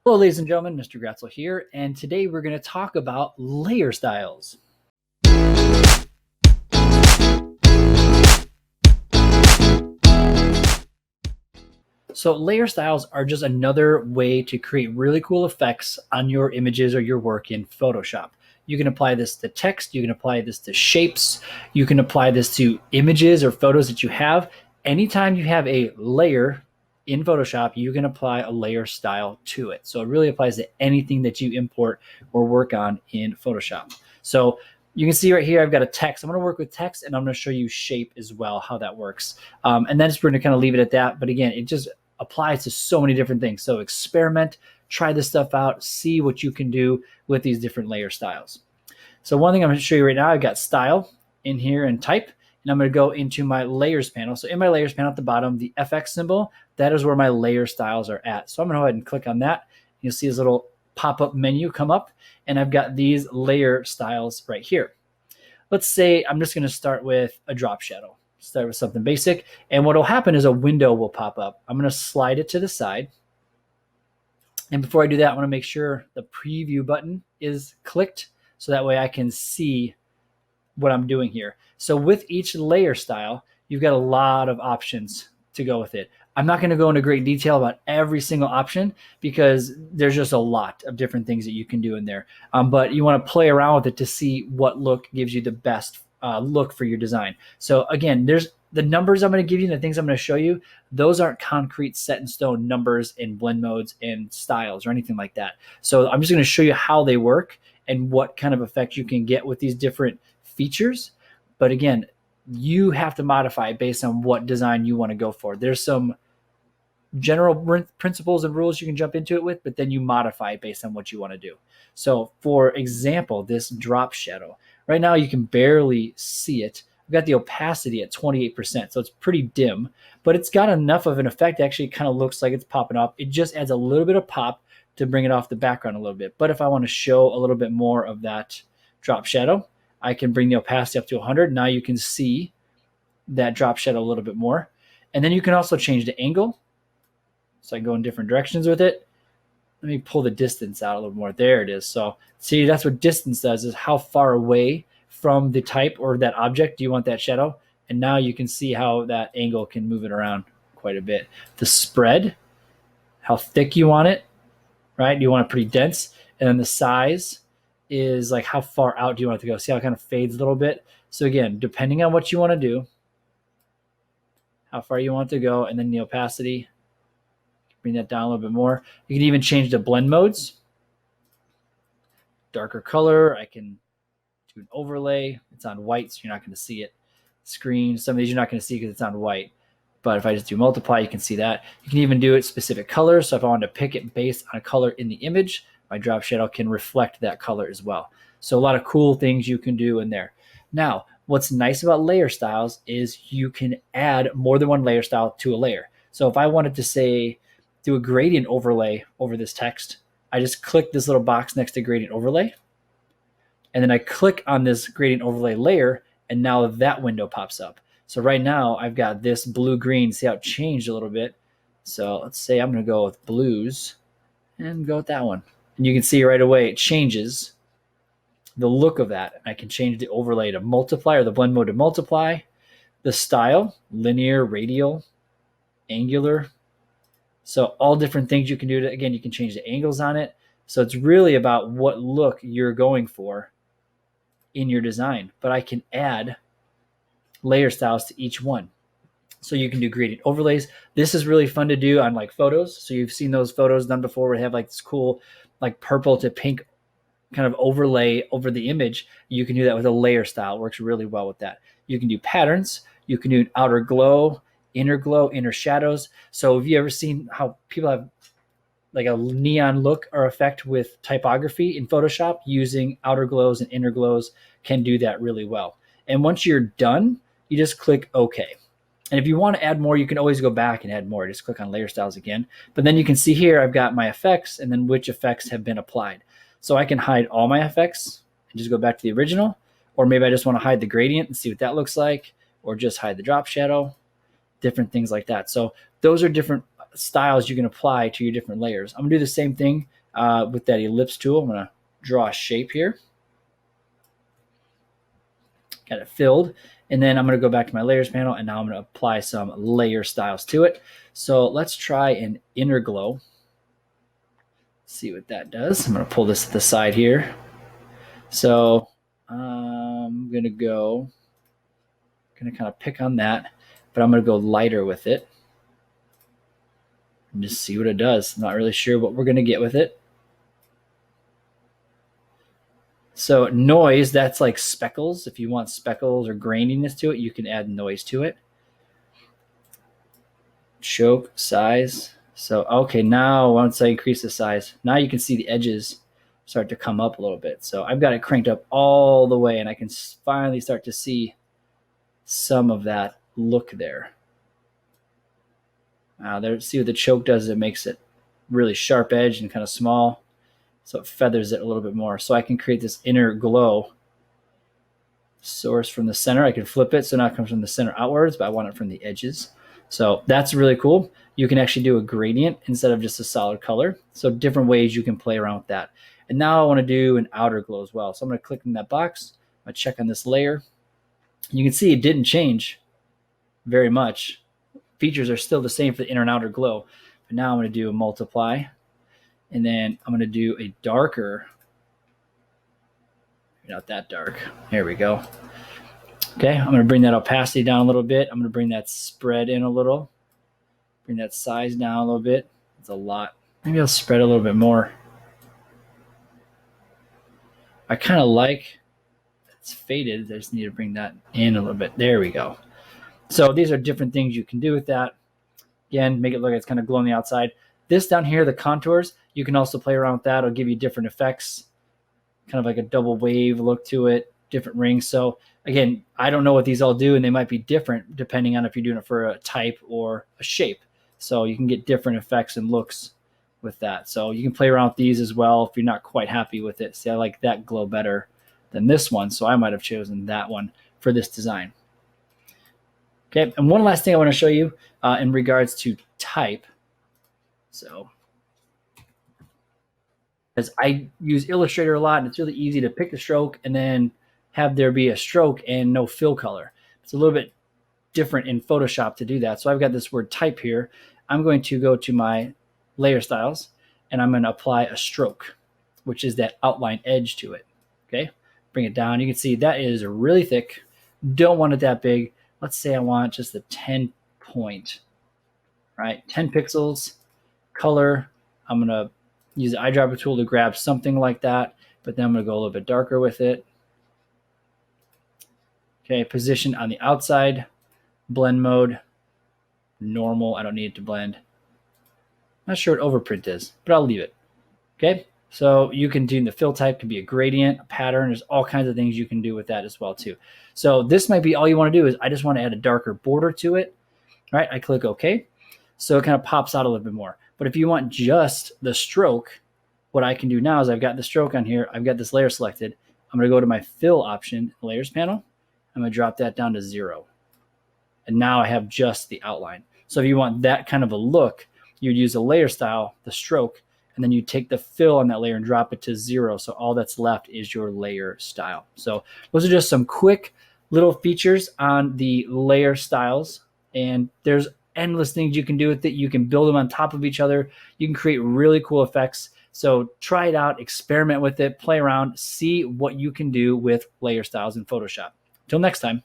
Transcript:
Hello, ladies and gentlemen, Mr. Gratzel here, and today we're going to talk about layer styles. So layer styles are just another way to create really cool effects on your images or your work in Photoshop. You can apply this to text, you can apply this to shapes, you can apply this to images or photos that you have. Anytime you have a layer in Photoshop, you can apply a layer style to it. So it really applies to anything that you import or work on in Photoshop. So you can see right here, I've got a text. I'm going to work with text and I'm going to show you shape as well, how that works. And then we're going to kind of leave it at that. But again, it just applies to so many different things. So experiment, try this stuff out, see what you can do with these different layer styles. So one thing I'm going to show you right now, I've got style in here and type, and I'm going to go into my layers panel. So in my layers panel at the bottom, the FX symbol, that is where my layer styles are at. So I'm going to go ahead and click on that. You'll see this little pop-up menu come up, and I've got these layer styles right here. Let's say I'm just going to start with a drop shadow. Start with something basic, and what will happen is a window will pop up. I'm going to slide it to the side, and before I do that, I want to make sure the preview button is clicked so that way I can see what I'm doing here. So with each layer style, you've got a lot of options to go with it. I'm not going to go into great detail about every single option because there's just a lot of different things that you can do in there. But you want to play around with it to see what look gives you the best look for your design. So again, there's the numbers I'm going to give you, the things I'm going to show you, those aren't concrete set in stone numbers and blend modes and styles or anything like that. So I'm just going to show you how they work and what kind of effect you can get with these different features. But again, you have to modify it based on what design you want to go for. There's some general principles and rules you can jump into it with, but then you modify it based on what you want to do. So for example, this drop shadow, right now you can barely see it. I've got the opacity at 28%, so it's pretty dim, but it's got enough of an effect. Actually, it kind of looks like it's popping up. It just adds a little bit of pop to bring it off the background a little bit. But if I want to show a little bit more of that drop shadow, I can bring the opacity up to 100. Now you can see that drop shadow a little bit more. And then you can also change the angle. So I can go in different directions with it. Let me pull the distance out a little more. There it is. So see, that's what distance does, is how far away from the type or that object do you want that shadow. And now you can see how that angle can move it around quite a bit. The spread, how thick you want it, right? You want it pretty dense. And then the size is like how far out do you want it to go. See how it kind of fades a little bit. So again, depending on what you want to do, how far you want it to go, and then the opacity, bring that down a little bit more. You can even change the blend modes. Darker color, I can do an overlay. It's on white, so you're not going to see it. Screen, some of these you're not going to see because it's on white. But if I just do multiply, you can see that. You can even do it specific colors. So if I wanted to pick it based on a color in the image, my drop shadow can reflect that color as well. So a lot of cool things you can do in there. Now, what's nice about layer styles is you can add more than one layer style to a layer. So if I wanted to say, do a gradient overlay over this text, I just click this little box next to gradient overlay. And then I click on this gradient overlay layer, and now that window pops up. So right now I've got this blue-green. See how it changed a little bit? So let's say I'm going to go with blues and go with that one. And you can see right away it changes the look of that. I can change the overlay to multiply, or the blend mode to multiply. The style, linear, radial, angular. So all different things you can do. Again, you can change the angles on it. So it's really about what look you're going for in your design. But I can add layer styles to each one. So you can do gradient overlays. This is really fun to do on like photos. So you've seen those photos done before where they have like this cool like purple to pink kind of overlay over the image. You can do that with a layer style. It works really well with that. You can do patterns. You can do an outer glow, inner shadows. So have you ever seen how people have like a neon look or effect with typography in Photoshop? Using outer glows and inner glows can do that really well. And once you're done, you just click OK. And if you want to add more, you can always go back and add more. Just click on layer styles again. But then you can see here, I've got my effects and then which effects have been applied. So I can hide all my effects and just go back to the original. Or maybe I just want to hide the gradient and see what that looks like, or just hide the drop shadow, different things like that. So those are different styles you can apply to your different layers. I'm gonna do the same thing with that ellipse tool. I'm gonna draw a shape here. Got it filled. And then I'm gonna go back to my layers panel, and now I'm gonna apply some layer styles to it. So let's try an inner glow. See what that does. I'm gonna pull this to the side here. So I'm gonna kind of pick on that, but I'm gonna go lighter with it and just see what it does. Not really sure what we're gonna get with it. So noise, that's like speckles. If you want speckles or graininess to it, you can add noise to it. Choke, size. So, okay, now once I increase the size, now you can see the edges start to come up a little bit. So I've got it cranked up all the way, and I can finally start to see some of that look there. There, see what the choke does? It makes it really sharp edge and kind of small. So it feathers it a little bit more. So I can create this inner glow source from the center. I can flip it so now it comes from the center outwards, but I want it from the edges. So that's really cool. You can actually do a gradient instead of just a solid color. So different ways you can play around with that. And now I want to do an outer glow as well. So I'm going to click in that box. I'm going to check on this layer. You can see it didn't change very much. Features are still the same for the inner and outer glow. But now I'm going to do a multiply. And then I'm going to do a darker, not that dark. There we go. Okay, I'm going to bring that opacity down a little bit. I'm going to bring that spread in a little. Bring that size down a little bit. It's a lot. Maybe I'll spread a little bit more. I kind of like it's faded. I just need to bring that in a little bit. There we go. So these are different things you can do with that. Again, make it look like it's kind of glow on the outside. This down here, the contours, you can also play around with that. It'll give you different effects, kind of like a double wave look to it, different rings. So again, I don't know what these all do, and they might be different depending on if you're doing it for a type or a shape. So you can get different effects and looks with that. So you can play around with these as well if you're not quite happy with it. See, I like that glow better than this one, so I might have chosen that one for this design. Okay, and one last thing I want to show you in regards to type. So as I use Illustrator a lot, and it's really easy to pick the stroke and then have there be a stroke and no fill color. It's a little bit different in Photoshop to do that. So I've got this word type here. I'm going to go to my layer styles, and I'm going to apply a stroke, which is that outline edge to it. Okay, bring it down. You can see that is really thick. Don't want it that big. Let's say I want just a 10 point, right? 10 pixels, color. I'm going to use the eyedropper tool to grab something like that, but then I'm going to go a little bit darker with it. Okay, position on the outside, blend mode, normal. I don't need it to blend. Not sure what overprint is, but I'll leave it. Okay, so you can do the fill type, can be a gradient, a pattern. There's all kinds of things you can do with that as well too. So this might be all you want to do is I just want to add a darker border to it. Right, I click OK. So it kind of pops out a little bit more. But if you want just the stroke, what I can do now is I've got the stroke on here. I've got this layer selected. I'm going to go to my fill option, layers panel. I'm going to drop that down to 0. And now I have just the outline. So if you want that kind of a look, you'd use a layer style, the stroke, and then you take the fill on that layer and drop it to 0. So all that's left is your layer style. So those are just some quick little features on the layer styles. And there's endless things you can do with it. You can build them on top of each other. You can create really cool effects. So try it out, experiment with it, play around, see what you can do with layer styles in Photoshop. Till next time.